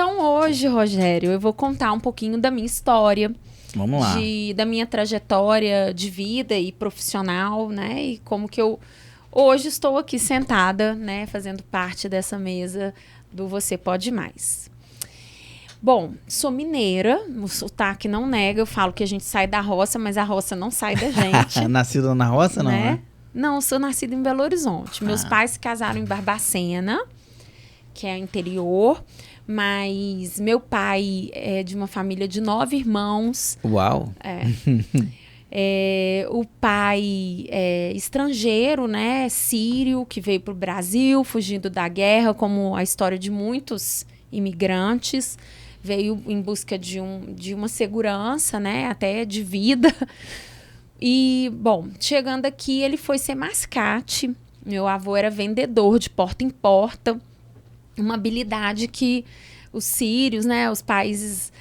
Então, hoje, Rogério, eu vou contar um pouquinho da minha história. Vamos lá. Da minha trajetória de vida e profissional, né? E como que eu hoje estou aqui sentada, né? Fazendo parte dessa mesa do Você Pode Mais. Bom, sou mineira, o sotaque não nega, eu falo que a gente sai da roça, mas a roça não sai da gente. Nascido na roça, não, né? Não, sou nascida em Belo Horizonte. Meus pais se casaram em Barbacena, que é interior, mas meu pai é de uma família de 9 irmãos. Uau! O pai é estrangeiro, né? Sírio, que veio para o Brasil, fugindo da guerra, como a história de muitos imigrantes. Veio em busca de uma segurança, né? Até de vida. E, bom, chegando aqui, ele foi ser mascate. Meu avô era vendedor de porta em porta. Uma habilidade que os sírios, né? Os países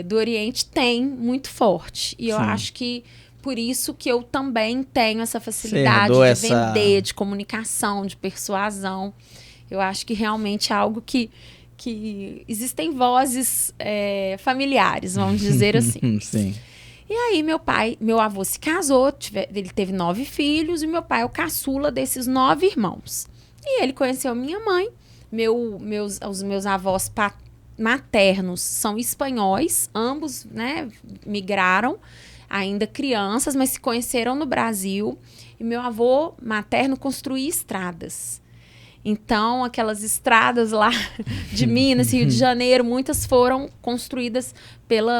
do Oriente têm muito forte. E eu acho que por isso que eu também tenho essa facilidade de vender, de comunicação, de persuasão. Eu acho que realmente é algo que existem vozes familiares, vamos dizer assim. Sim. E aí meu avô se casou, ele teve 9 filhos e meu pai é o caçula desses 9 irmãos. E ele conheceu minha mãe. Os meus avós maternos são espanhóis, ambos, né, migraram ainda crianças, mas se conheceram no Brasil. E meu avô materno construía estradas. Então, aquelas estradas lá de Minas, Rio de Janeiro, muitas foram construídas pelo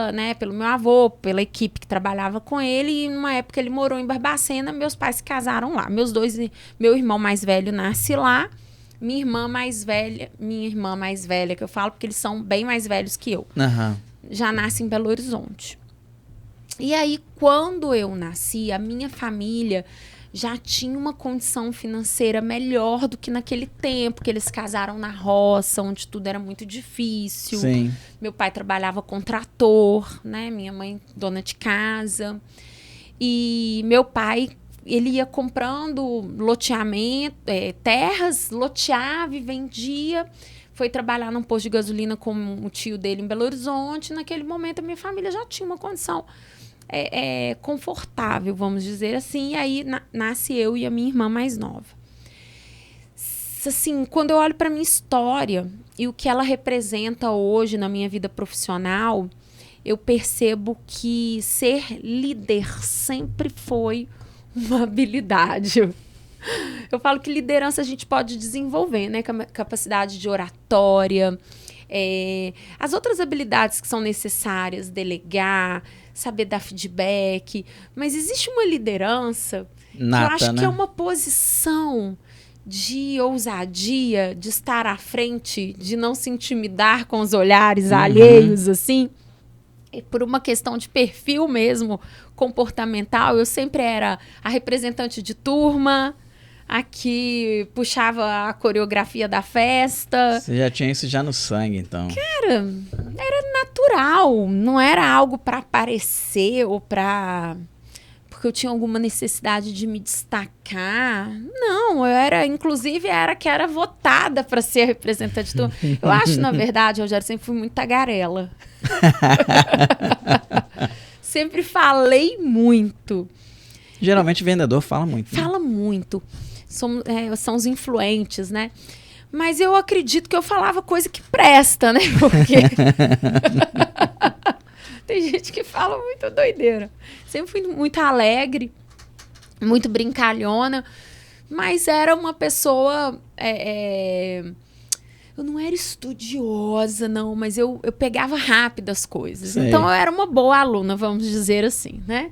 meu avô, pela equipe que trabalhava com ele. E numa época ele morou em Barbacena, meus pais se casaram lá. Meu irmão mais velho nasce lá, minha irmã mais velha, que eu falo porque eles são bem mais velhos que eu, já nasce em Belo Horizonte. E aí, quando eu nasci, a minha família já tinha uma condição financeira melhor do que naquele tempo, que eles casaram na roça, onde tudo era muito difícil. Sim. Meu pai trabalhava com trator, né? Minha mãe, dona de casa. E meu pai, ele ia comprando loteamento, terras, loteava e vendia. Foi trabalhar num posto de gasolina com o tio dele em Belo Horizonte. Naquele momento, a minha família já tinha uma condição confortável, vamos dizer assim. E aí nasce eu e a minha irmã mais nova. Assim, quando eu olho para minha história e o que ela representa hoje na minha vida profissional, eu percebo que ser líder sempre foi uma habilidade. Eu falo que liderança a gente pode desenvolver, né? Capacidade de oratória, as outras habilidades que são necessárias, delegar, saber dar feedback. Mas existe uma liderança nata, que eu acho, né? que é uma posição de ousadia, de estar à frente, de não se intimidar com os olhares alheios, assim. E por uma questão de perfil mesmo, comportamental, eu sempre era a representante de turma, a que puxava a coreografia da festa. Você já tinha isso já no sangue, então. Cara, era natural, não era algo para aparecer ou para... porque eu tinha alguma necessidade de me destacar. Não, inclusive, que era votada para ser representante de turma. Eu acho, na verdade, eu já sempre fui muito tagarela. Sempre falei muito. Geralmente vendedor fala muito. Né? Fala muito. São os influentes, né? Mas eu acredito que eu falava coisa que presta, né? Porque tem gente que fala muito doideira. Sempre fui muito alegre, muito brincalhona, mas era uma pessoa... Eu não era estudiosa, não, mas eu pegava rápido as coisas. Sei. Então, eu era uma boa aluna, vamos dizer assim, né?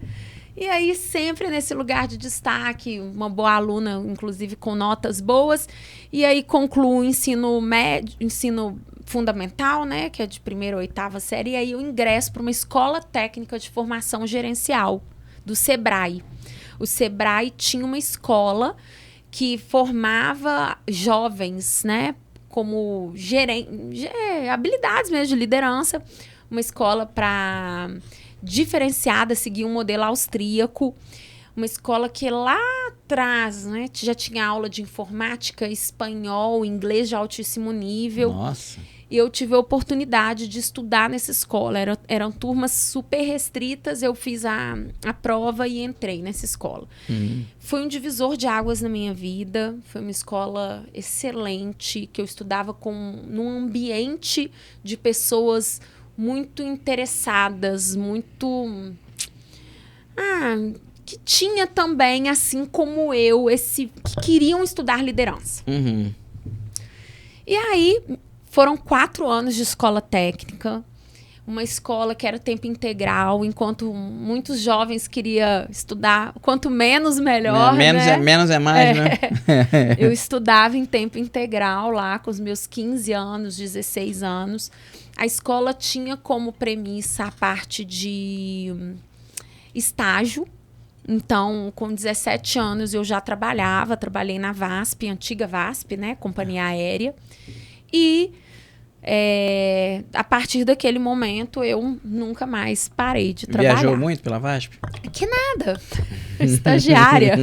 E aí, sempre nesse lugar de destaque, uma boa aluna, inclusive com notas boas. E aí, concluo o ensino médio, ensino fundamental, né? Que é de 1ª a 8ª série. E aí, eu ingresso para uma escola técnica de formação gerencial do Sebrae. O Sebrae tinha uma escola que formava jovens, né? Como habilidades mesmo de liderança. Uma escola para... diferenciada, seguia um modelo austríaco, uma escola que lá atrás, né, já tinha aula de informática, espanhol, inglês de altíssimo nível. Nossa. E eu tive a oportunidade de estudar nessa escola. Eram turmas super restritas, eu fiz a prova e entrei nessa escola. Foi um divisor de águas na minha vida. Foi uma escola excelente, que eu estudava num ambiente de pessoas muito interessadas, muito... que tinha também, assim como eu, que queriam estudar liderança. E aí, foram 4 anos de escola técnica, uma escola que era tempo integral, enquanto muitos jovens queriam estudar, quanto menos, melhor, né? Menos é mais, né? Eu estudava em tempo integral lá, com os meus 15 anos, 16 anos. A escola tinha como premissa a parte de estágio. Então, com 17 anos, eu já trabalhei na VASP, antiga VASP, né? Companhia Aérea. E a partir daquele momento, eu nunca mais parei de trabalhar. Viajou muito pela VASP? Que nada. Estagiária.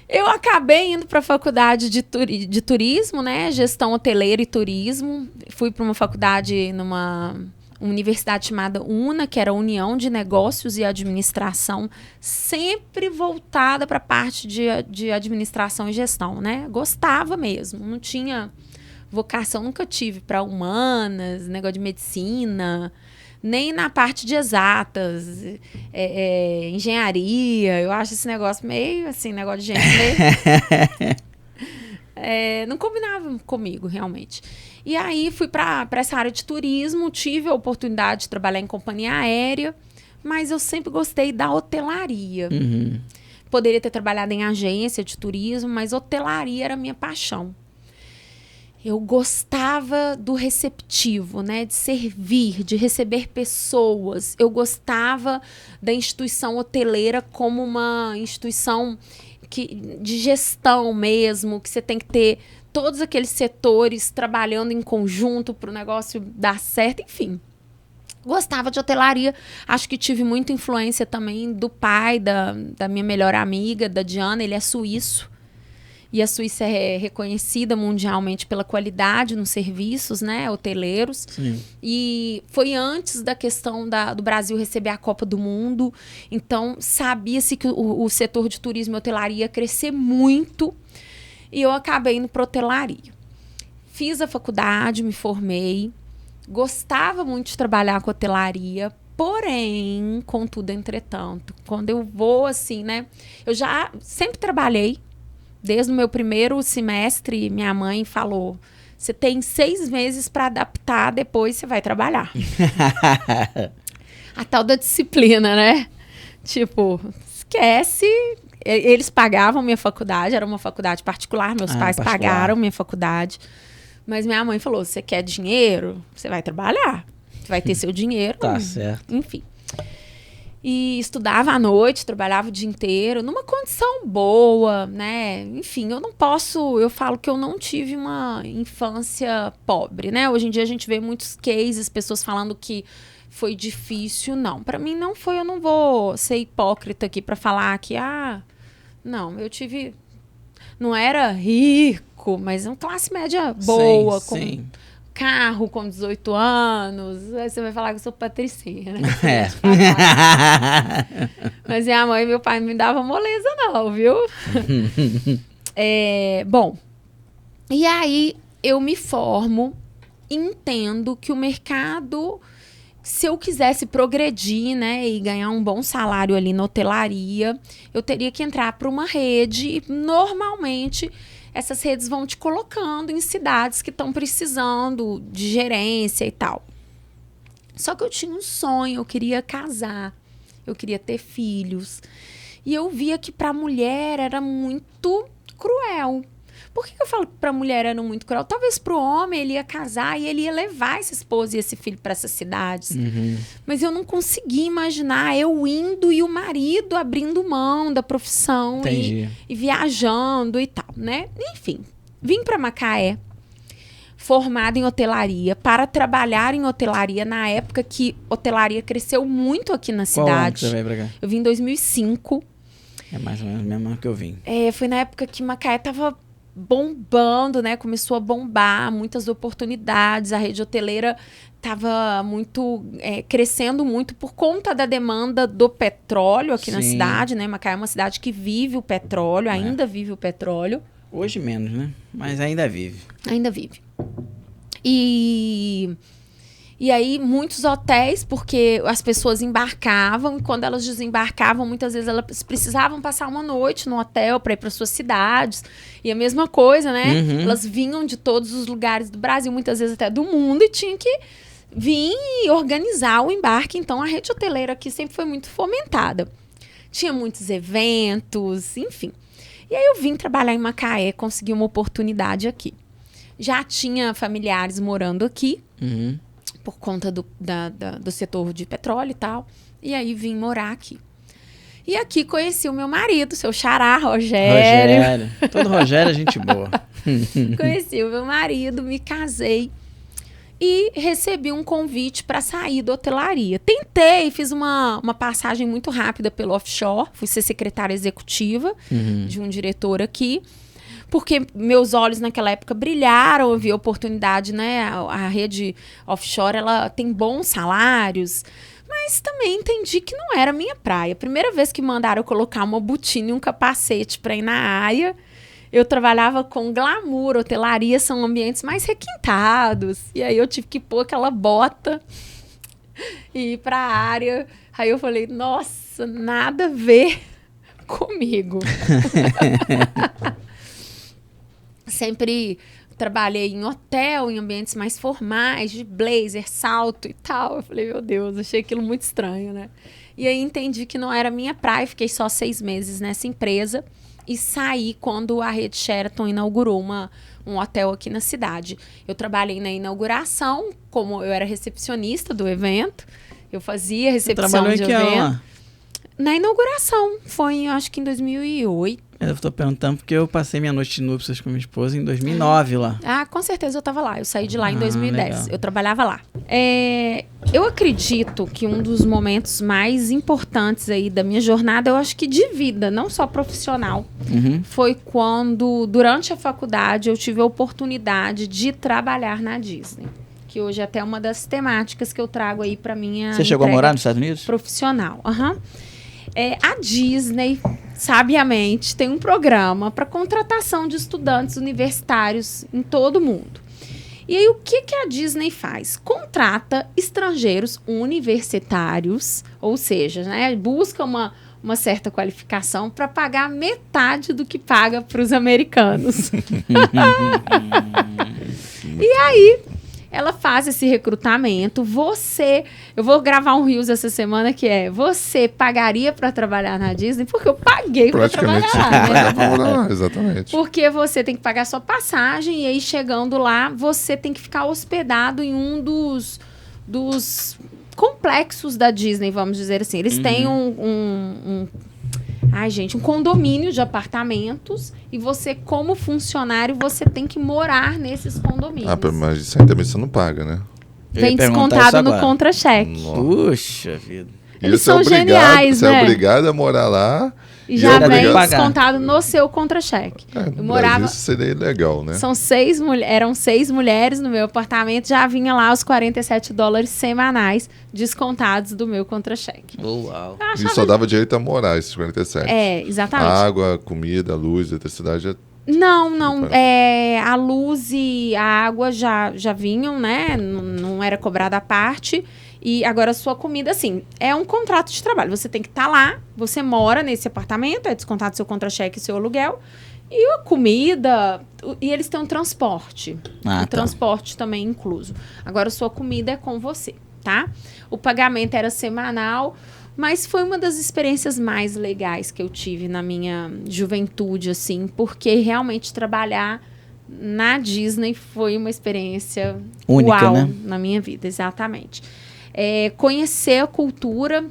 Eu acabei indo para a faculdade de turismo, né? Gestão hoteleira e turismo. Fui para uma faculdade uma universidade chamada UNA, que era União de Negócios e Administração, sempre voltada para a parte de administração e gestão, né? Gostava mesmo, não tinha vocação, nunca tive para humanas, negócio de medicina, nem na parte de exatas, engenharia. Eu acho esse negócio meio assim, negócio de gente meio... não combinava comigo, realmente. E aí fui para essa área de turismo, tive a oportunidade de trabalhar em companhia aérea, mas eu sempre gostei da hotelaria. Poderia ter trabalhado em agência de turismo, mas hotelaria era a minha paixão. Eu gostava do receptivo, né? De servir, de receber pessoas. Eu gostava da instituição hoteleira como uma instituição de gestão mesmo, que você tem que ter todos aqueles setores trabalhando em conjunto para o negócio dar certo, enfim. Gostava de hotelaria, acho que tive muita influência também do pai da minha melhor amiga, da Diana, ele é suíço. E a Suíça é reconhecida mundialmente pela qualidade nos serviços, né, hoteleiros. Sim. E foi antes da questão do Brasil receber a Copa do Mundo. Então, sabia-se que o setor de turismo e hotelaria ia crescer muito. E eu acabei indo para hotelaria. Fiz a faculdade, me formei. Gostava muito de trabalhar com hotelaria. Porém, contudo, entretanto, quando eu vou assim, né? Eu já sempre trabalhei. Desde o meu primeiro semestre, minha mãe falou: você tem 6 meses para adaptar, depois você vai trabalhar. A tal da disciplina, né? Tipo, esquece. Eles pagavam minha faculdade, era uma faculdade particular, meus pais pagaram minha faculdade. Mas minha mãe falou: você quer dinheiro? Você vai trabalhar. Você vai ter seu dinheiro. Tá certo. Enfim. E estudava à noite, trabalhava o dia inteiro, numa condição boa, né? Enfim, eu falo que eu não tive uma infância pobre, né? Hoje em dia a gente vê muitos cases, pessoas falando que foi difícil. Não, para mim não foi, eu não vou ser hipócrita aqui para falar que, não, eu tive... Não era rico, mas uma classe média boa, sim. Carro com 18 anos, aí você vai falar que eu sou patricinha, né? Mas minha mãe e meu pai não me davam moleza não, viu? Bom, e aí eu me formo, entendo que o mercado, se eu quisesse progredir, né, e ganhar um bom salário ali na hotelaria, eu teria que entrar para uma rede e normalmente... essas redes vão te colocando em cidades que estão precisando de gerência e tal. Só que eu tinha um sonho, eu queria casar, eu queria ter filhos. E eu via que para a mulher era muito cruel. Por que eu falo que para a mulher era muito cruel? Talvez para o homem ele ia casar e ele ia levar essa esposa e esse filho para essas cidades. Mas eu não conseguia imaginar eu indo e o marido abrindo mão da profissão e viajando e tal, né? Enfim, vim para Macaé, formada em hotelaria, para trabalhar em hotelaria na época que hotelaria cresceu muito aqui na cidade. Qual ano que você veio pra cá? Eu vim em 2005. É mais ou menos o mesmo ano que eu vim. Foi na época que Macaé tava bombando, né? Começou a bombar, muitas oportunidades. A rede hoteleira estava crescendo muito por conta da demanda do petróleo aqui na cidade, né? Macaé é uma cidade que vive o petróleo, ainda vive o petróleo. Hoje menos, né? Mas ainda vive. Ainda vive. E aí, muitos hotéis, porque as pessoas embarcavam, e quando elas desembarcavam, muitas vezes elas precisavam passar uma noite no hotel para ir para suas cidades. E a mesma coisa, né? Uhum. Elas vinham de todos os lugares do Brasil, muitas vezes até do mundo, e tinham que vir e organizar o embarque. Então, a rede hoteleira aqui sempre foi muito fomentada. Tinha muitos eventos, enfim. E aí, eu vim trabalhar em Macaé, consegui uma oportunidade aqui. Já tinha familiares morando aqui. Uhum. Por conta do setor de petróleo e tal. E aí vim morar aqui. E aqui conheci o meu marido, seu xará, Rogério. Todo Rogério é gente boa. Conheci o meu marido, me casei. E recebi um convite para sair da hotelaria. Tentei, fiz uma passagem muito rápida pelo offshore. Fui ser secretária executiva de um diretor aqui. Porque meus olhos naquela época brilharam, eu vi a oportunidade, né? A rede offshore, ela tem bons salários, mas também entendi que não era a minha praia. Primeira vez que mandaram eu colocar uma botina e um capacete para ir na área, eu trabalhava com glamour, hotelaria são ambientes mais requintados, e aí eu tive que pôr aquela bota e ir para a área. Aí eu falei, nossa, nada a ver comigo. Sempre trabalhei em hotel, em ambientes mais formais, de blazer, salto e tal. Eu falei, meu Deus, achei aquilo muito estranho, né? E aí entendi que não era minha praia, fiquei só 6 meses nessa empresa e saí quando a rede Sheraton inaugurou um hotel aqui na cidade. Eu trabalhei na inauguração, como eu era recepcionista do evento, eu fazia recepção de evento. Na inauguração, foi acho que em 2008. Eu tô perguntando porque eu passei minha noite de núpcias com minha esposa em 2009 lá. Ah, com certeza eu tava lá. Eu saí de lá em 2010. Legal. Eu trabalhava lá. Eu acredito que um dos momentos mais importantes aí da minha jornada, eu acho que de vida, não só profissional, foi quando, durante a faculdade, eu tive a oportunidade de trabalhar na Disney. Que hoje é até uma das temáticas que eu trago aí pra minha Você chegou a morar nos Estados Unidos? Profissional. A Disney, sabiamente, tem um programa para contratação de estudantes universitários em todo o mundo. E aí, o que a Disney faz? Contrata estrangeiros universitários, ou seja, né, busca uma certa qualificação para pagar metade do que paga para os americanos. E aí, ela faz esse recrutamento. Eu vou gravar um Reels essa semana que você pagaria para trabalhar na Disney? Porque eu paguei para trabalhar lá, né? Exatamente. Porque você tem que pagar sua passagem e aí chegando lá, você tem que ficar hospedado em um dos complexos da Disney, vamos dizer assim. Eles têm um condomínio de apartamentos e você, como funcionário, você tem que morar nesses condomínios. Mas isso aí também você não paga, né? Vem descontado no contra-cheque. Puxa vida. Eles são geniais, né? Você é obrigado a morar lá. E já vem descontado no seu contra-cheque. Eu morava. Isso seria legal, né? Eram 6 mulheres no meu apartamento, já vinha lá os $47 semanais descontados do meu contra-cheque. Uau. E só dava direito a morar, esses 47. Exatamente. Água, comida, luz, eletricidade. Não. A luz e a água já vinham, né? Não era cobrada à parte. E agora a sua comida, assim, é um contrato de trabalho. Você tem que estar lá, você mora nesse apartamento, é descontado seu contra-cheque e seu aluguel. E a comida, e eles têm um transporte. Transporte também incluso. Agora a sua comida é com você, tá? O pagamento era semanal, mas foi uma das experiências mais legais que eu tive na minha juventude, assim, porque realmente trabalhar na Disney foi uma experiência única, né? Na minha vida, exatamente. Conhecer a cultura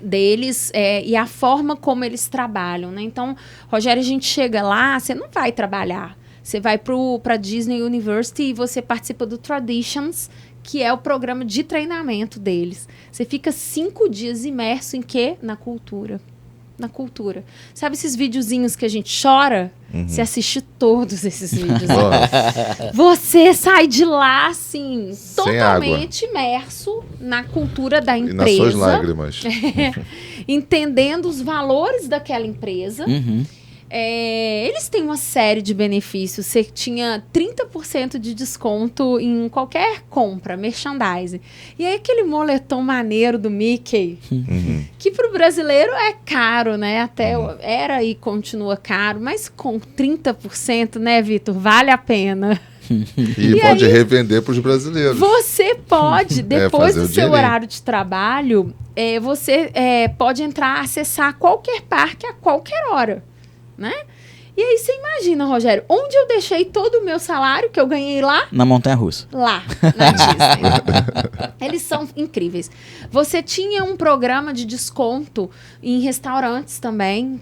deles e a forma como eles trabalham, né? Então, Rogério, a gente chega lá, você não vai trabalhar. Você vai para a Disney University e você participa do Traditions, que é o programa de treinamento deles. Você fica 5 dias imerso em quê? Na cultura. na cultura. Sabe esses videozinhos que a gente chora? Você assiste todos esses vídeos. Você sai de lá, assim, totalmente imerso na cultura da empresa. E nas suas lágrimas. Entendendo os valores daquela empresa. Eles têm uma série de benefícios. Você tinha 30% de desconto em qualquer compra, merchandising. E aí aquele moletom maneiro do Mickey, que pro brasileiro é caro, né? Até era e continua caro, mas com 30%, né, Vitor? Vale a pena. E pode aí, revender para os brasileiros. Você pode, depois do seu horário de trabalho, você pode entrar, acessar qualquer parque a qualquer hora. Né? E aí você imagina, Rogério, onde eu deixei todo o meu salário que eu ganhei lá? Na montanha-russa. Lá, na Disney. Eles são incríveis. Você tinha um programa de desconto em restaurantes também,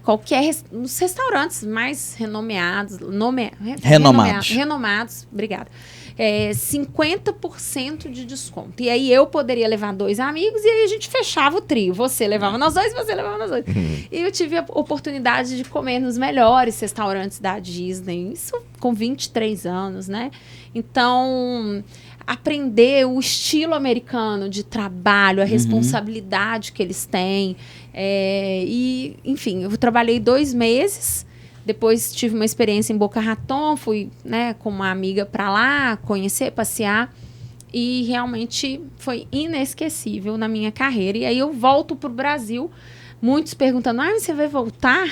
nos restaurantes mais renomados, obrigada. 50% de desconto. E aí eu poderia levar 2 amigos e aí a gente fechava o trio. Você levava nós dois, você levava nós dois. E eu tive a oportunidade de comer nos melhores restaurantes da Disney. Isso com 23 anos, né? Então, aprender o estilo americano de trabalho, a responsabilidade que eles têm. E, enfim, eu trabalhei 2 meses. Depois tive uma experiência em Boca Raton, fui, né, com uma amiga para lá, conhecer, passear. E realmente foi inesquecível na minha carreira. E aí eu volto para o Brasil, muitos perguntando, você vai voltar?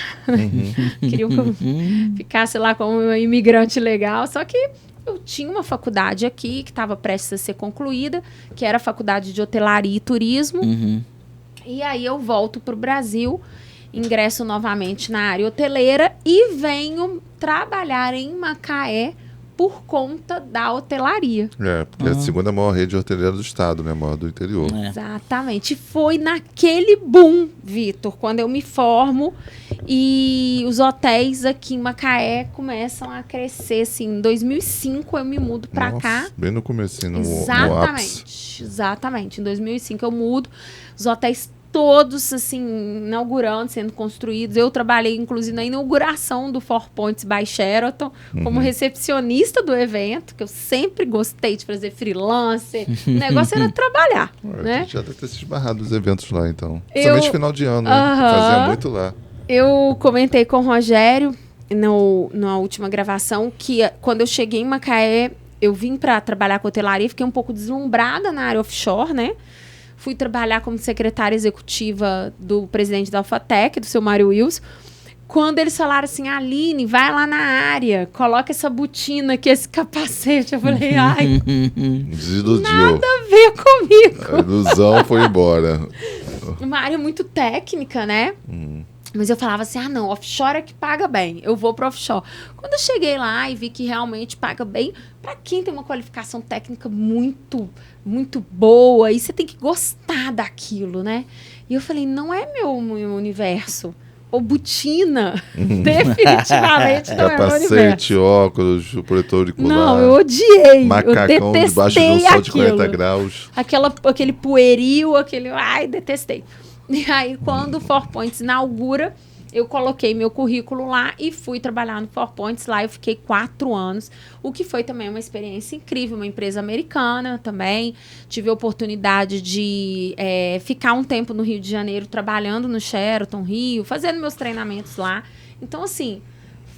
Queriam que eu ficasse lá como uma imigrante legal. Só que eu tinha uma faculdade aqui, que estava prestes a ser concluída, que era a Faculdade de Hotelaria e Turismo. E aí eu volto para o Brasil, ingresso novamente na área hoteleira e venho trabalhar em Macaé por conta da hotelaria. Porque é a segunda maior rede hoteleira do estado, né? Maior do interior. Exatamente. Foi naquele boom, Vitor, quando eu me formo e os hotéis aqui em Macaé começam a crescer. Assim, em 2005 eu me mudo para cá. Bem no comecinho, no ápice. Exatamente. Em 2005 eu mudo. Os hotéis todos, assim, inaugurando, sendo construídos. Eu trabalhei, inclusive, na inauguração do Four Points by Sheraton, como recepcionista do evento, que eu sempre gostei de fazer freelancer. O negócio era trabalhar, né? A gente já deve ter se esbarrado nos eventos lá, então. Principalmente final de ano, né? Fazia muito lá. Eu comentei com o Rogério, na última gravação, que quando eu cheguei em Macaé, eu vim para trabalhar com hotelaria, fiquei um pouco deslumbrada na área offshore, né? Fui trabalhar como secretária executiva do presidente da Alphatec, do seu Mário Wilson. Quando eles falaram assim, Aline, vai lá na área, coloca essa botina aqui, esse capacete. Eu falei, ai, desiludiu. Nada a ver comigo. A ilusão foi embora. Uma área muito técnica, né? Mas eu falava assim, não, offshore é que paga bem, eu vou para offshore. Quando eu cheguei lá e vi que realmente paga bem, para quem tem uma qualificação técnica muito, muito boa, e você tem que gostar daquilo, né? E eu falei, não é meu universo. Ou botina, definitivamente não é meu universo. Capacete, óculos, protetor auricular. Não, eu odiei. Macacão debaixo de um sol de 40 graus. Aquele pueril, detestei. E aí, quando o Four Points inaugura, eu coloquei meu currículo lá e fui trabalhar no Four Points. Lá eu fiquei 4 anos, o que foi também uma experiência incrível, uma empresa americana também. Tive a oportunidade de ficar um tempo no Rio de Janeiro, trabalhando no Sheraton Rio, fazendo meus treinamentos lá. Então, assim,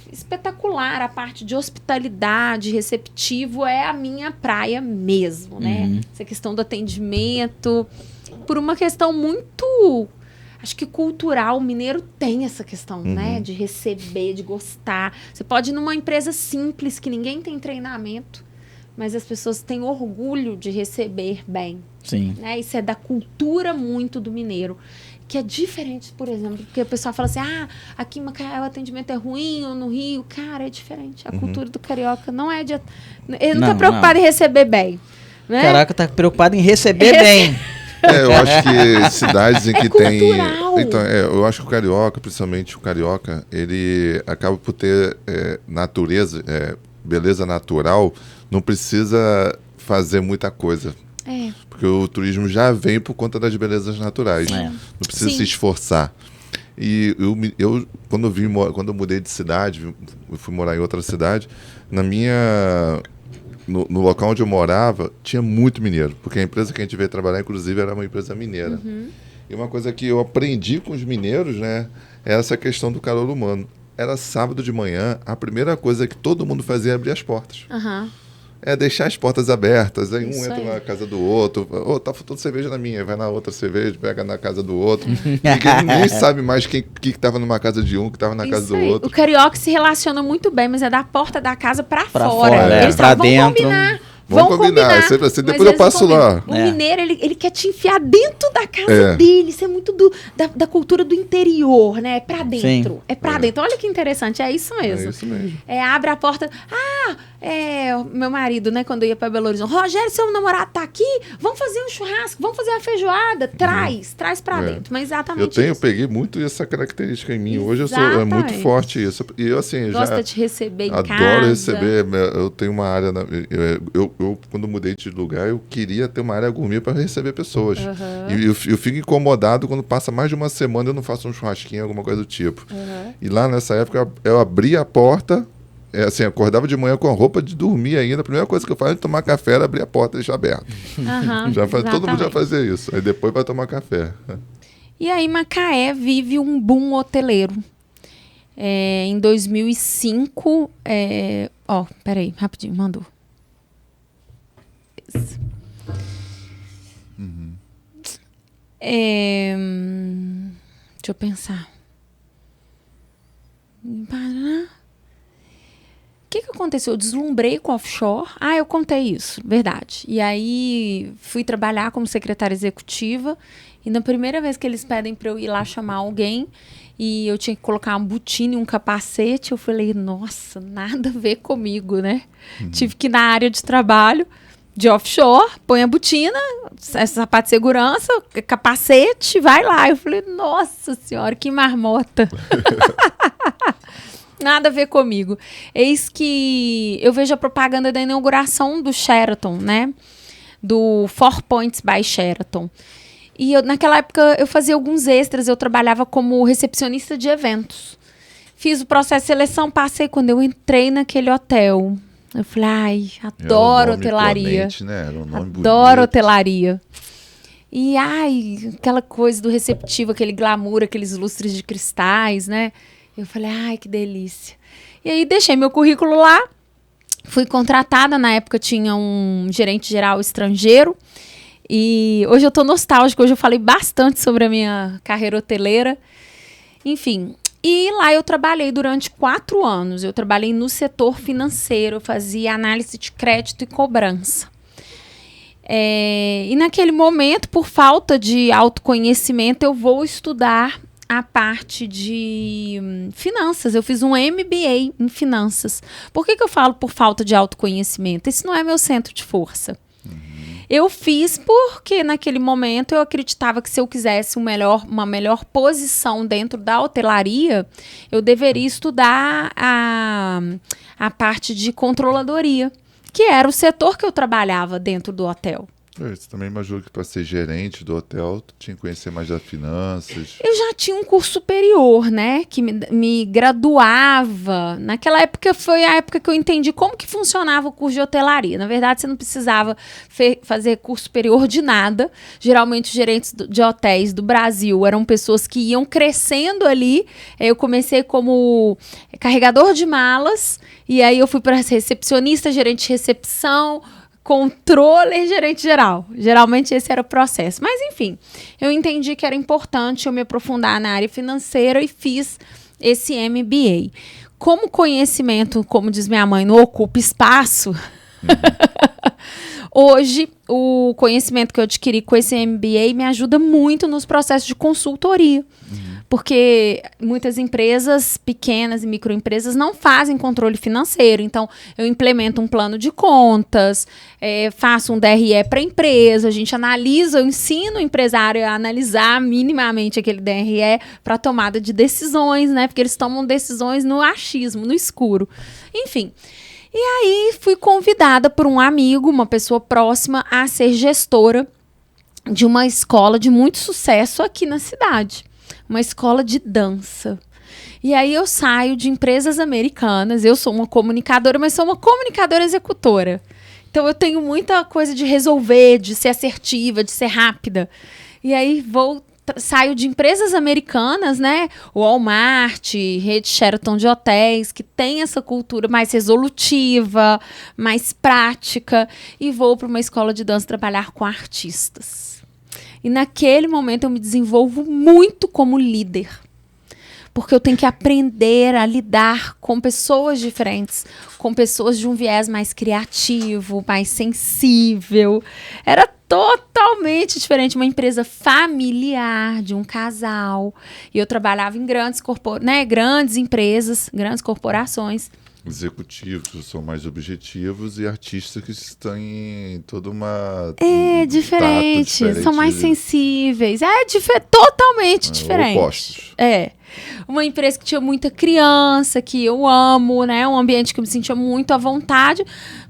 espetacular. A parte de hospitalidade, receptivo, é a minha praia mesmo, né? Essa questão do atendimento, por uma questão muito, acho que cultural. O mineiro tem essa questão, né? De receber, de gostar. Você pode ir numa empresa simples, que ninguém tem treinamento, mas as pessoas têm orgulho de receber bem. Sim. Né? Isso é da cultura muito do mineiro. Que é diferente, por exemplo, porque o pessoal fala assim, aqui em Macaé o atendimento é ruim, ou no Rio. Cara, é diferente. A cultura do carioca não é de... Ele não tá preocupado em receber bem. Né? Caraca, tá preocupado em receber bem. Eu acho que cidades em que tem... cultural. Então, eu acho que o carioca, principalmente o carioca, ele acaba por ter natureza, beleza natural, não precisa fazer muita coisa. Porque o turismo já vem por conta das belezas naturais. Não precisa se esforçar. E quando eu mudei de cidade, eu fui morar em outra cidade, no local onde eu morava, tinha muito mineiro, porque a empresa que a gente veio trabalhar, inclusive, era uma empresa mineira. E uma coisa que eu aprendi com os mineiros, né, é essa questão do calor humano. Era sábado de manhã, a primeira coisa que todo mundo fazia é abrir as portas. É deixar as portas abertas, aí Isso entra aí. na casa do outro, tá faltando cerveja na minha, vai na outra cerveja, pega na casa do outro. Ninguém nem sabe mais que estava numa casa de um, que estava na casa Isso do aí. outro. O carioca se relaciona muito bem, mas é da porta da casa pra Pra fora. fora, Eles pra falam, vão dentro. combinar. Vamos combinar, é sempre assim, mas depois eu eles não passo combinam. lá. O É. mineiro, ele quer te enfiar dentro da casa dele. Isso é muito da cultura do interior, né? É pra dentro. Sim. É pra dentro. Olha que interessante, é isso mesmo. É isso mesmo. Abre a porta. Meu marido, né, quando eu ia pra Belo Horizonte. Rogério, seu namorado tá aqui? Vamos fazer um churrasco, vamos fazer uma feijoada. Traz pra dentro. Mas exatamente Eu isso. peguei muito essa característica em mim. Hoje é muito Exatamente. forte isso. E eu, assim, Gosta já de receber em casa. adoro receber. Eu tenho uma área. Eu, quando mudei de lugar, eu queria ter uma área gourmet para receber pessoas. E eu fico incomodado quando passa mais de uma semana e eu não faço um churrasquinho, alguma coisa do tipo. E lá nessa época, eu abri a porta. Assim, acordava de manhã com a roupa de dormir ainda. A primeira coisa que eu faço é tomar café, era abrir a porta e deixar aberta. Todo mundo já fazia isso. Aí depois vai tomar café. E aí Macaé vive um boom hoteleiro. Em 2005... peraí, rapidinho, mandou. Isso. Deixa eu pensar. O que aconteceu? Eu deslumbrei com offshore. Eu contei isso, verdade. E aí fui trabalhar como secretária executiva. E na primeira vez que eles pedem para eu ir lá chamar alguém, e eu tinha que colocar uma botina e um capacete, eu falei, nossa, nada a ver comigo, né? Tive que ir na área de trabalho de offshore, põe a botina, sapato de segurança, capacete, vai lá. Eu falei, nossa senhora, que marmota. Nada a ver comigo. Eis que eu vejo a propaganda da inauguração do Sheraton, né? Do Four Points by Sheraton. E naquela época eu fazia alguns extras, eu trabalhava como recepcionista de eventos. Fiz o processo de seleção, passei. Quando eu entrei naquele hotel, eu falei, adoro hotelaria. Imponente, né? Era um nome Adoro bonito. hotelaria. E, aquela coisa do receptivo, aquele glamour, aqueles lustres de cristais, né? Eu falei, que delícia. E aí deixei meu currículo lá, fui contratada, na época tinha um gerente geral estrangeiro, e hoje eu tô nostálgica, hoje eu falei bastante sobre a minha carreira hoteleira. Enfim, e lá eu trabalhei durante 4 anos, eu trabalhei no setor financeiro, eu fazia análise de crédito e cobrança. E naquele momento, por falta de autoconhecimento, eu vou estudar a parte de finanças. Eu fiz um MBA em finanças. Por que eu falo por falta de autoconhecimento? Esse não é meu centro de força. Eu fiz porque naquele momento eu acreditava que se eu quisesse uma melhor posição dentro da hotelaria, eu deveria estudar a parte de controladoria, que era o setor que eu trabalhava dentro do hotel. Você também imaginou que para ser gerente do hotel, tu tinha que conhecer mais das finanças. Eu já tinha um curso superior, né? Que me graduava. Naquela época foi a época que eu entendi como que funcionava o curso de hotelaria. Na verdade, você não precisava fazer curso superior de nada. Geralmente, os gerentes de hotéis do Brasil eram pessoas que iam crescendo ali. Eu comecei como carregador de malas. E aí eu fui para recepcionista, gerente de recepção, controller, gerente geral. Geralmente esse era o processo. Mas, enfim, eu entendi que era importante eu me aprofundar na área financeira e fiz esse MBA. Como conhecimento, como diz minha mãe, não ocupa espaço, hoje o conhecimento que eu adquiri com esse MBA me ajuda muito nos processos de consultoria. Porque muitas empresas pequenas e microempresas não fazem controle financeiro. Então, eu implemento um plano de contas, faço um DRE para a empresa, a gente analisa, eu ensino o empresário a analisar minimamente aquele DRE para tomada de decisões, né? Porque eles tomam decisões no achismo, no escuro. Enfim. E aí, fui convidada por um amigo, uma pessoa próxima, a ser gestora de uma escola de muito sucesso aqui na cidade. uma escola de dança. E aí eu saio de empresas americanas, eu sou uma comunicadora, mas sou uma comunicadora executora. Então eu tenho muita coisa de resolver, de ser assertiva, de ser rápida. E aí saio de empresas americanas, né? Walmart, rede Sheraton de hotéis, que tem essa cultura mais resolutiva, mais prática, e vou para uma escola de dança trabalhar com artistas. E naquele momento eu me desenvolvo muito como líder. Porque eu tenho que aprender a lidar com pessoas diferentes, com pessoas de um viés mais criativo, mais sensível. Era totalmente diferente, uma empresa familiar, de um casal. E eu trabalhava em grandes empresas, grandes corporações. Executivos que são mais objetivos e artistas que estão em toda uma... diferente, são mais sensíveis. Totalmente diferente. Opostos. Uma empresa que tinha muita criança, que eu amo, né? Um ambiente que eu me sentia muito à vontade,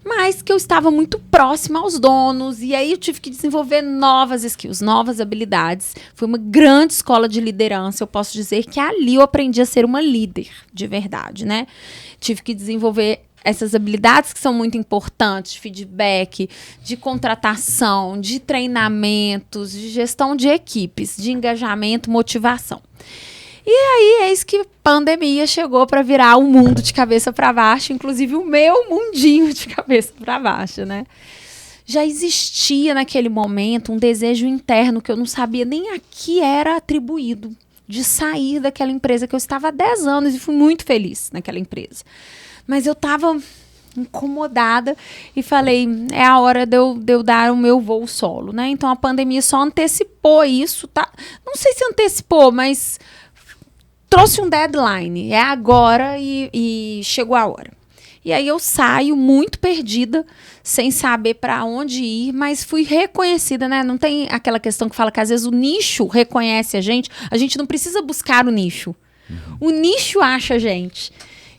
mas que eu estava muito próxima aos donos. E aí eu tive que desenvolver novas skills, novas habilidades. Foi uma grande escola de liderança. Eu posso dizer que ali eu aprendi a ser uma líder, de verdade, né? Tive que desenvolver essas habilidades que são muito importantes, de feedback, de contratação, de treinamentos, de gestão de equipes, de engajamento, motivação. E aí, eis que a pandemia chegou para virar o mundo de cabeça para baixo, inclusive o meu mundinho de cabeça para baixo, né? Já existia naquele momento um desejo interno que eu não sabia nem a que era atribuído, de sair daquela empresa que eu estava há 10 anos e fui muito feliz naquela empresa. Mas eu estava incomodada e falei, é a hora de eu dar o meu voo solo, né? Então a pandemia só antecipou isso, tá? Não sei se antecipou, mas trouxe um deadline, é agora e chegou a hora. E aí eu saio muito perdida, sem saber para onde ir, mas fui reconhecida, né? Não tem aquela questão que fala que às vezes o nicho reconhece a gente não precisa buscar o nicho. O nicho acha a gente.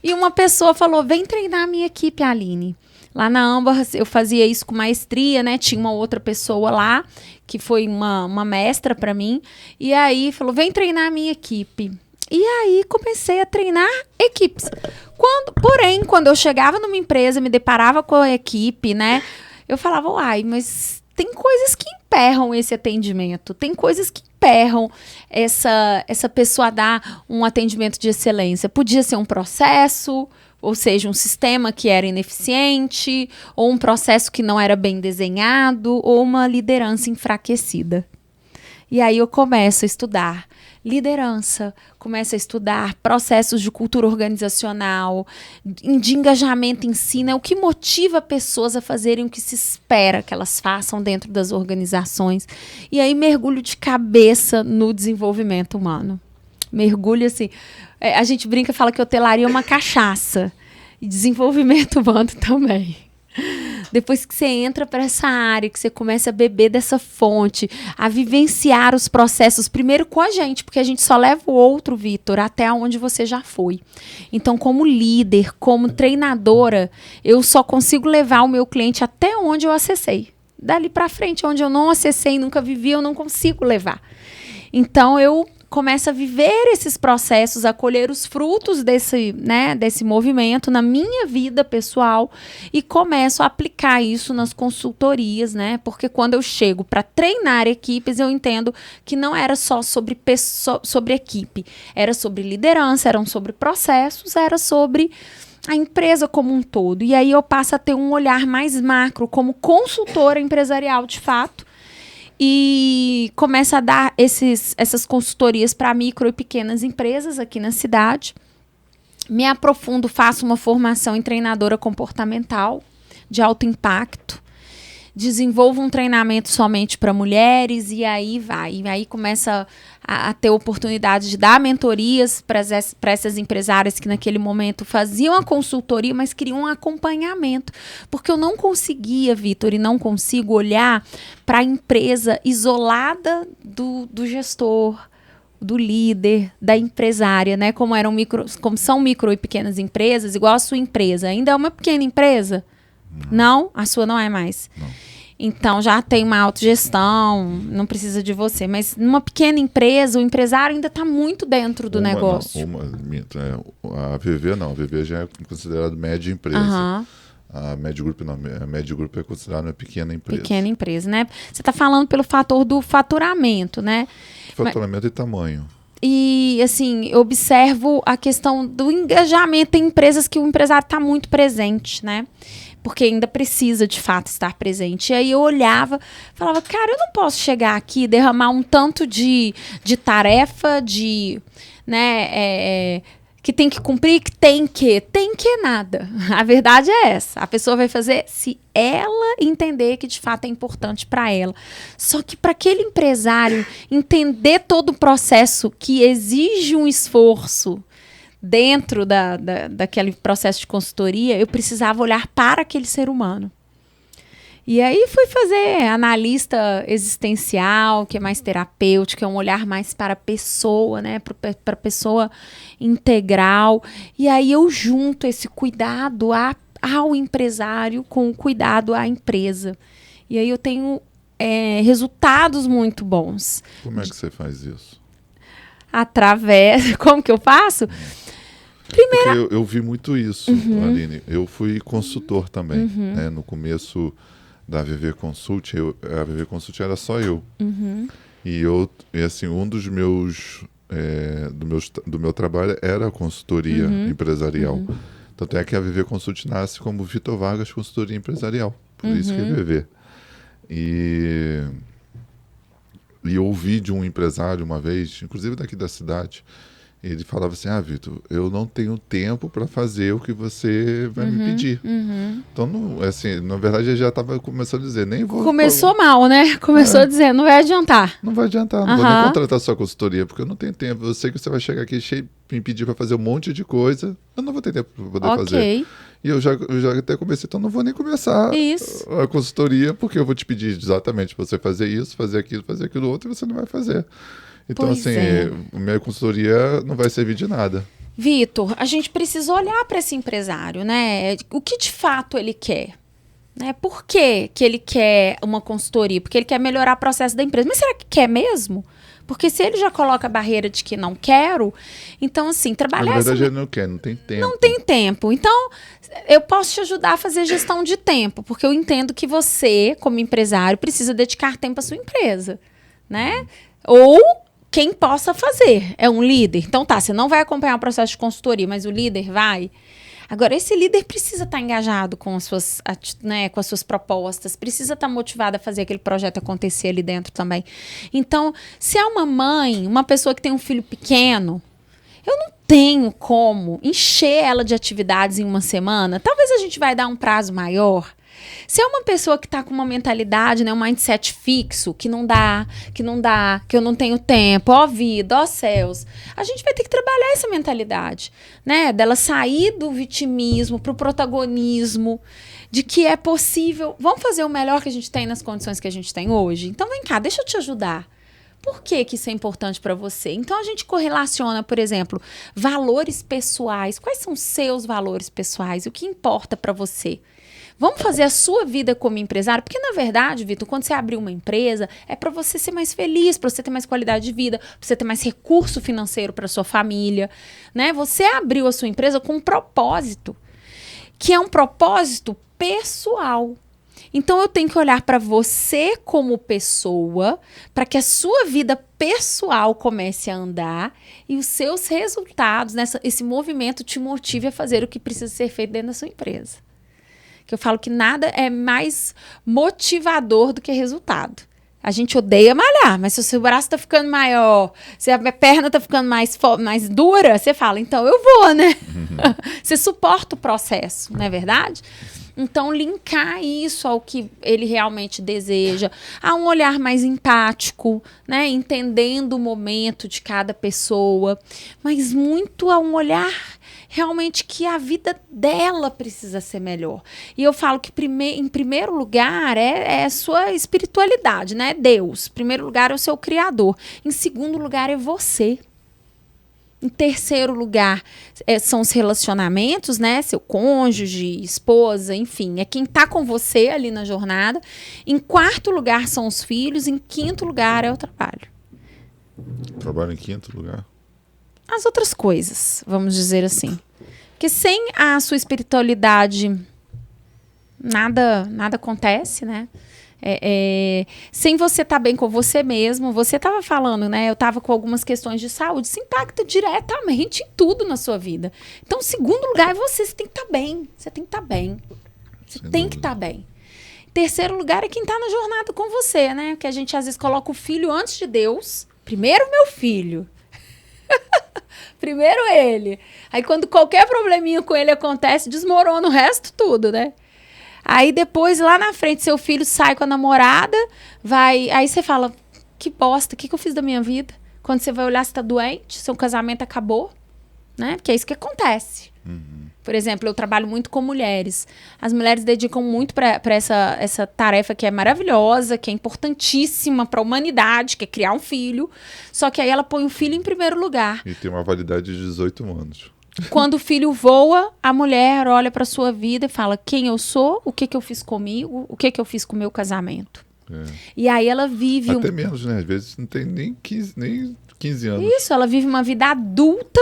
E uma pessoa falou, vem treinar a minha equipe, Aline. Lá na Ambar eu fazia isso com maestria, né? Tinha uma outra pessoa lá, que foi uma mestra para mim. E aí falou, vem treinar a minha equipe. E aí comecei a treinar equipes. Porém, quando eu chegava numa empresa, me deparava com a equipe, né? Eu falava, uai, mas tem coisas que emperram esse atendimento. Tem coisas que emperram essa pessoa a dar um atendimento de excelência. Podia ser um processo, ou seja, um sistema que era ineficiente, ou um processo que não era bem desenhado, ou uma liderança enfraquecida. E aí eu começo a estudar liderança, começo a estudar processos de cultura organizacional, de engajamento em si, né? O que motiva pessoas a fazerem o que se espera que elas façam dentro das organizações. E aí mergulho de cabeça no desenvolvimento humano. Mergulho assim, a gente brinca e fala que hotelaria é uma cachaça. E desenvolvimento humano também. Depois que você entra para essa área, que você começa a beber dessa fonte, a vivenciar os processos, primeiro com a gente, porque a gente só leva o outro, Vitor, até onde você já foi. Então, como líder, como treinadora, eu só consigo levar o meu cliente até onde eu acessei. Dali para frente, onde eu não acessei, nunca vivi, eu não consigo levar. Então, eu começo a viver esses processos, a colher os frutos desse movimento na minha vida pessoal e começo a aplicar isso nas consultorias, né? Porque quando eu chego para treinar equipes, eu entendo que não era só sobre equipe, era sobre liderança, eram sobre processos, era sobre a empresa como um todo. E aí eu passo a ter um olhar mais macro como consultora empresarial de fato, e começa a dar essas consultorias para micro e pequenas empresas aqui na cidade. Me aprofundo, faço uma formação em treinadora comportamental de alto impacto. Desenvolvo um treinamento somente para mulheres e aí vai. E aí começa a ter oportunidade de dar mentorias para essas empresárias que naquele momento faziam a consultoria, mas queriam um acompanhamento. Porque eu não conseguia, Vitor, e não consigo olhar para a empresa isolada do gestor, do líder, da empresária, né? Como são micro e pequenas empresas, igual a sua empresa. Ainda é uma pequena empresa? Não, a sua não é mais. Não. Então, já tem uma autogestão, não precisa de você. Mas numa pequena empresa, o empresário ainda está muito dentro do negócio. A VV não. A VV já é considerado média empresa. Aham. A Med Group não. A Med Group é considerada uma pequena empresa. Pequena empresa, né? Você está falando pelo fator do faturamento, né? Faturamento e tamanho. E, assim, eu observo a questão do engajamento em empresas que o empresário está muito presente, né? Porque ainda precisa, de fato, estar presente. E aí eu olhava, falava, cara, eu não posso chegar aqui e derramar um tanto de tarefa, né, que tem que cumprir, que tem que nada. A verdade é essa. A pessoa vai fazer se ela entender que de fato é importante para ela. Só que para aquele empresário entender todo o processo que exige um esforço dentro daquele processo de consultoria, eu precisava olhar para aquele ser humano. E aí fui fazer analista existencial, que é mais terapêutico, é um olhar mais para a pessoa, né? Para a pessoa integral. E aí eu junto esse cuidado ao empresário com o cuidado à empresa. E aí eu tenho resultados muito bons. Como é que você faz isso? Como que eu faço? Primeiro, porque eu vi muito isso, Aline. Eu fui consultor também, né? No começo da VV Consult, a VV Consult era só eu. E assim, um dos meus do meu trabalho era a consultoria empresarial. Tanto é que a VV Consult nasce como Vitor Vargas Consultoria Empresarial. Por isso que é VV. E eu ouvi de um empresário uma vez, inclusive daqui da cidade, ele falava assim, Vitor, eu não tenho tempo para fazer o que você vai me pedir. Então, não, assim, na verdade, ele já estava começando a dizer, nem vou... Começou mal, né? Começou a dizer, não vai adiantar. Não vai adiantar, não vou nem contratar sua consultoria, porque eu não tenho tempo. Eu sei que você vai chegar aqui cheio, me pedir para fazer um monte de coisa, eu não vou ter tempo para poder fazer. E eu já até comecei, então não vou nem começar a consultoria, porque eu vou te pedir exatamente para você fazer isso, fazer aquilo outro, e você não vai fazer. Então, minha consultoria não vai servir de nada. Vitor, a gente precisa olhar para esse empresário, né? O que de fato ele quer? Né? Por que ele quer uma consultoria? Porque ele quer melhorar o processo da empresa. Mas será que quer mesmo? Porque se ele já coloca a barreira de que não quero, então, assim, trabalhar... Mas, na verdade, ele não quer, não tem tempo. Não tem tempo. Então, eu posso te ajudar a fazer gestão de tempo, porque eu entendo que você, como empresário, precisa dedicar tempo à sua empresa, né? Ou... quem possa fazer, é um líder. Então você não vai acompanhar o processo de consultoria, mas o líder vai. Agora, esse líder precisa estar engajado com as suas propostas, precisa estar motivado a fazer aquele projeto acontecer ali dentro também. Então, se é uma mãe, uma pessoa que tem um filho pequeno, eu não tenho como encher ela de atividades em uma semana. Talvez a gente vai dar um prazo maior. Se é uma pessoa que está com uma mentalidade, né, um mindset fixo, que não dá, que eu não tenho tempo, ó vida, ó céus, a gente vai ter que trabalhar essa mentalidade, né, dela sair do vitimismo para o protagonismo, de que é possível, vamos fazer o melhor que a gente tem nas condições que a gente tem hoje? Então vem cá, deixa eu te ajudar. Por que isso é importante para você? Então a gente correlaciona, por exemplo, valores pessoais. Quais são os seus valores pessoais? O que importa para você? Vamos fazer a sua vida como empresário? Porque, na verdade, Vitor, quando você abrir uma empresa, é para você ser mais feliz, para você ter mais qualidade de vida, para você ter mais recurso financeiro para sua família, né? Você abriu a sua empresa com um propósito, que é um propósito pessoal. Então, eu tenho que olhar para você como pessoa, para que a sua vida pessoal comece a andar e os seus resultados, esse movimento te motive a fazer o que precisa ser feito dentro da sua empresa. Que eu falo que nada é mais motivador do que resultado. A gente odeia malhar, mas se o seu braço tá ficando maior, se a perna tá ficando mais dura, você fala, então eu vou, né? Você suporta o processo, não é verdade? Então, linkar isso ao que ele realmente deseja, a um olhar mais empático, né? Entendendo o momento de cada pessoa, mas muito a um olhar realmente que a vida dela precisa ser melhor. E eu falo que em primeiro lugar é a sua espiritualidade, né? Deus. Em primeiro lugar é o seu Criador. Em segundo lugar é você. Em terceiro lugar, são os relacionamentos, né? Seu cônjuge, esposa, enfim, é quem tá com você ali na jornada. Em quarto lugar são os filhos. Em quinto lugar é o trabalho. Trabalho em quinto lugar? As outras coisas, vamos dizer assim. Porque sem a sua espiritualidade, nada acontece, né? Sem você estar bem com você mesmo, você estava falando, né? Eu estava com algumas questões de saúde, isso impacta diretamente em tudo na sua vida. Então, segundo lugar é você tem que estar bem. Você tem que estar bem. Você tem que estar bem. Terceiro lugar é quem está na jornada com você, né? Que a gente às vezes coloca o filho antes de Deus. Primeiro meu filho. Primeiro ele. Aí quando qualquer probleminha com ele acontece, desmorona o resto tudo, né? Aí depois, lá na frente, seu filho sai com a namorada, aí você fala, que bosta, o que eu fiz da minha vida? Quando você vai olhar, você tá doente, seu casamento acabou, né? Porque é isso que acontece. Uhum. Por exemplo, eu trabalho muito com mulheres. As mulheres dedicam muito para essa tarefa que é maravilhosa, que é importantíssima para a humanidade, que é criar um filho. Só que aí ela põe o filho em primeiro lugar. E tem uma validade de 18 anos. Quando o filho voa, a mulher olha para sua vida e fala quem eu sou, o que eu fiz comigo, o que eu fiz com o meu casamento. E aí ela vive... Até menos, né? Às vezes não tem nem 15 anos. Isso, ela vive uma vida adulta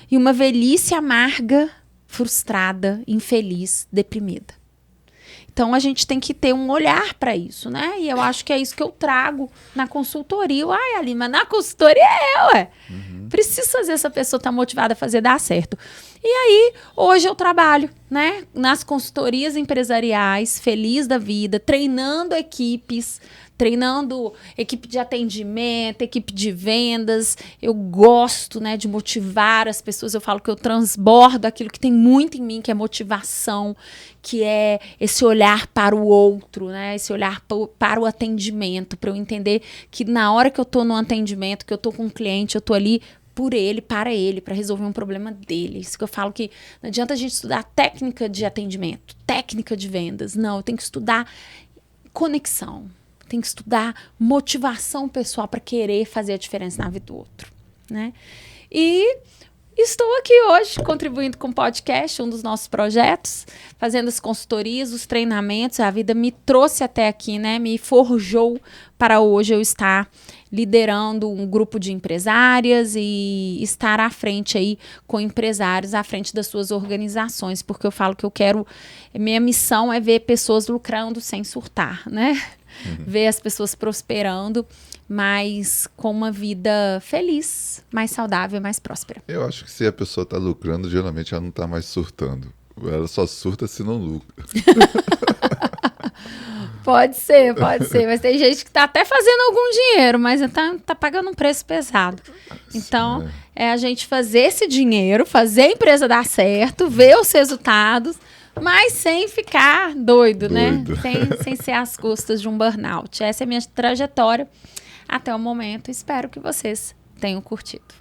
e uma velhice amarga, frustrada, infeliz, deprimida. Então, a gente tem que ter um olhar para isso, né? E eu acho que é isso que eu trago na consultoria. Ai, Aline, mas na consultoria ué. Uhum. Preciso fazer essa pessoa estar motivada a fazer dar certo. E aí, hoje eu trabalho, né? Nas consultorias empresariais, feliz da vida, treinando equipes, treinando equipe de atendimento, equipe de vendas. Eu gosto, né, de motivar as pessoas. Eu falo que eu transbordo aquilo que tem muito em mim, que é motivação, que é esse olhar para o outro, né? Esse olhar para o atendimento, para eu entender que na hora que eu estou no atendimento, que eu estou com um cliente, eu estou ali por ele, para resolver um problema dele. Isso que eu falo que não adianta a gente estudar técnica de atendimento, técnica de vendas. Não, eu tenho que estudar conexão. Tem que estudar motivação pessoal para querer fazer a diferença na vida do outro, né? E estou aqui hoje contribuindo com o podcast, um dos nossos projetos, fazendo as consultorias, os treinamentos. A vida me trouxe até aqui, né? Me forjou para hoje eu estar liderando um grupo de empresárias e estar à frente aí com empresários, à frente das suas organizações, porque eu falo que eu quero... Minha missão é ver pessoas lucrando sem surtar, né? Ver as pessoas prosperando, mas com uma vida feliz, mais saudável, mais próspera. Eu acho que se a pessoa está lucrando, geralmente ela não está mais surtando. Ela só surta se não lucra. Pode ser. Mas tem gente que está até fazendo algum dinheiro, mas tá pagando um preço pesado. Então, é a gente fazer esse dinheiro, fazer a empresa dar certo, ver os resultados, mas sem ficar doido, né? Sem ser às custas de um burnout. Essa é a minha trajetória até o momento. Espero que vocês tenham curtido.